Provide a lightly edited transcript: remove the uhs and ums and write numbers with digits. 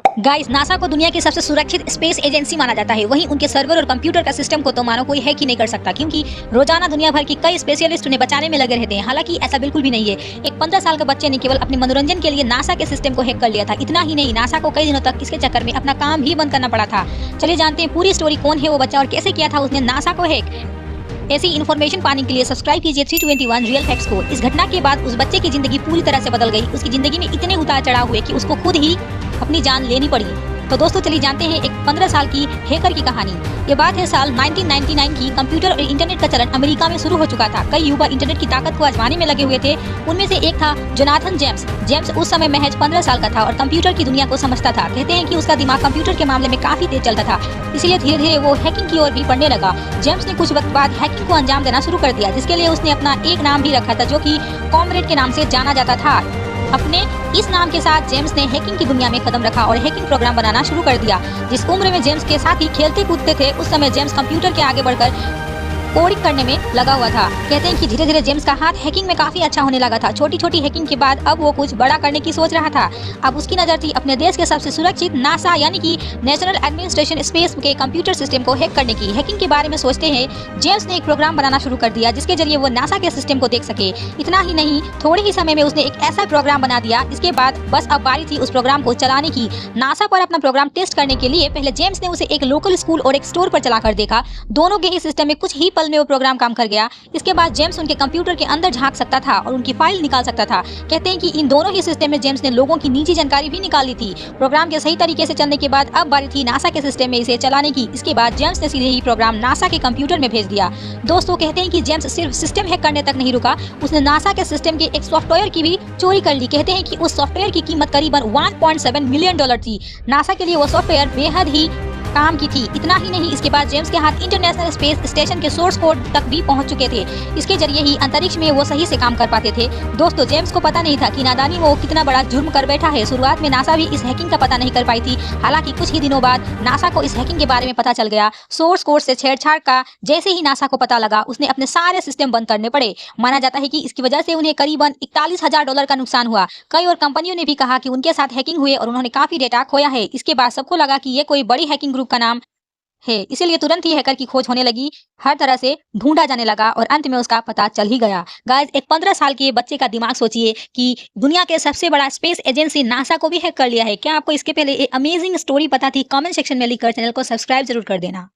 Guys, NASA को दुनिया की सबसे सुरक्षित स्पेस एजेंसी माना जाता है। वहीं उनके सर्वर और कंप्यूटर का सिस्टम को तो मानो कोई हैक ही नहीं कर सकता, क्योंकि रोजाना दुनिया भर की कई स्पेशलिस्ट उन्हें बचाने में लगे रहते हैं। हालांकि ऐसा बिल्कुल भी नहीं है। एक 15 साल के बच्चे ने केवल अपने मनोरंजन के लिए नासा के सिस्टम को हैक कर लिया था। इतना ही नहीं, नासा को कई दिनों तक इसके चक्कर में अपना काम भी बंद करना पड़ा था। चलिए जानते हैं पूरी स्टोरी, कौन है वो बच्चा और कैसे किया था उसने नासा को हैक। ऐसी इन्फॉर्मेशन पाने के लिए सब्सक्राइब कीजिए 321 रियल फैक्ट्स को। इस घटना के बाद उस बच्चे की जिंदगी पूरी तरह से बदल गई। उसकी जिंदगी में इतने उतार चढ़ाव हुए कि उसको खुद ही अपनी जान लेनी पड़ी। तो दोस्तों चलिए जानते हैं एक 15 साल की हैकर की कहानी। ये बात है साल 1999 की। कंप्यूटर और इंटरनेट का चलन अमेरिका में शुरू हो चुका था। कई युवा इंटरनेट की ताकत को आजमाने में लगे हुए थे। उनमें से एक था जोनाथन जेम्स। जेम्स उस समय महज 15 साल का था और कंप्यूटर की दुनिया को समझता था। कहते हैं कि उसका दिमाग कंप्यूटर के मामले में काफी तेज चलता था, इसलिए धीरे धीरे वो हैकिंग की ओर भी बढ़ने लगा। जेम्स ने कुछ वक्त बाद हैकिंग को अंजाम देना शुरू कर दिया, जिसके लिए उसने अपना एक नाम भी रखा था, जो कि कॉमरेड के नाम से जाना जाता था। अपने इस नाम के साथ जेम्स ने हैकिंग की दुनिया में कदम रखा और हैकिंग प्रोग्राम बनाना शुरू कर दिया। जिस उम्र में जेम्स के साथ ही खेलते कूदते थे, उस समय जेम्स कंप्यूटर के आगे बढ़कर कोडिंग करने में लगा हुआ था। कहते हैं कि धीरे धीरे जेम्स का हाथ हैकिंग में काफी अच्छा होने लगा था। छोटी छोटी हैकिंग के बाद अब वो कुछ बड़ा करने की सोच रहा था। अब उसकी नजर थी अपने देश के सबसे सुरक्षित नासा यानी कि नेशनल एडमिनिस्ट्रेशन स्पेस के कंप्यूटर सिस्टम को हैक करने की। हैकिंग के बारे में सोचते हैं जेम्स ने एक प्रोग्राम बनाना शुरू कर दिया, जिसके जरिए वो नासा के सिस्टम को देख सके। इतना ही नहीं, थोड़े ही समय में उसने एक ऐसा प्रोग्राम बना दिया। इसके बाद बस अब बारी थी उस प्रोग्राम को चलाने की। नासा पर अपना प्रोग्राम टेस्ट करने के लिए पहले जेम्स ने उसे एक लोकल स्कूल और एक स्टोर पर चलाकर देखा। दोनों के ही सिस्टम में कुछ ही पल में वो प्रोग्राम काम कर गया। इसके बाद जेम्स उनके कंप्यूटर के अंदर झांक सकता था और उनकी फाइल निकाल सकता था। कहते हैं कि इन दोनों ही सिस्टम में जेम्स ने लोगों की निजी जानकारी भी निकाली थी। प्रोग्राम के सही तरीके से चलने के बाद अब बारी थी नासा के सिस्टम में इसे चलाने की। इसके बाद जेम्स ने सीधे ही प्रोग्राम नासा के कंप्यूटर में भेज दिया। दोस्तों कहते हैं कि जेम्स सिर्फ सिस्टम हैक करने तक नहीं रुका, उसने नासा के सिस्टम के एक सॉफ्टवेयर की भी चोरी कर ली। कहते हैं कि उस सॉफ्टवेयर की कीमत करीबन $1.7 मिलियन थी। नासा के लिए वो सॉफ्टवेयर बेहद ही काम की थी। इतना ही नहीं, इसके बाद जेम्स के हाथ इंटरनेशनल स्पेस स्टेशन के सोर्स कोड तक भी पहुंच चुके थे। इसके जरिए ही अंतरिक्ष में वो सही से काम कर पाते थे। दोस्तों जेम्स को पता नहीं था कि नादानी में वो कितना बड़ा जुर्म कर बैठा है। शुरुआत में नासा भी इस हैकिंग का पता नहीं कर पाई थी। हालांकि कुछ ही दिनों बाद नासा को इस हैकिंग के बारे में पता चल गया। सोर्स कोड से छेड़छाड़ का जैसे ही नासा को पता लगा, उसने अपने सारे सिस्टम बंद करने पड़े। माना जाता है कि इसकी वजह से उन्हें करीबन $41,000 का नुकसान हुआ। कई और कंपनियों ने भी कहा कि उनके साथ हैकिंग हुई और उन्होंने काफी डेटा खोया है। इसके बाद सबको लगा कि ये कोई बड़ी हैकिंग ग्रुप का नाम है, इसीलिए तुरंत ही हैकर की खोज होने लगी। हर तरह से ढूंढा जाने लगा और अंत में उसका पता चल ही गया। गाइस, एक 15 साल के बच्चे का दिमाग सोचिए कि दुनिया के सबसे बड़ा स्पेस एजेंसी नासा को भी हैक कर लिया है। क्या आपको इसके पहले ये अमेजिंग स्टोरी पता थी? कमेंट सेक्शन में लिखकर चैनल को सब्सक्राइब जरूर कर देना।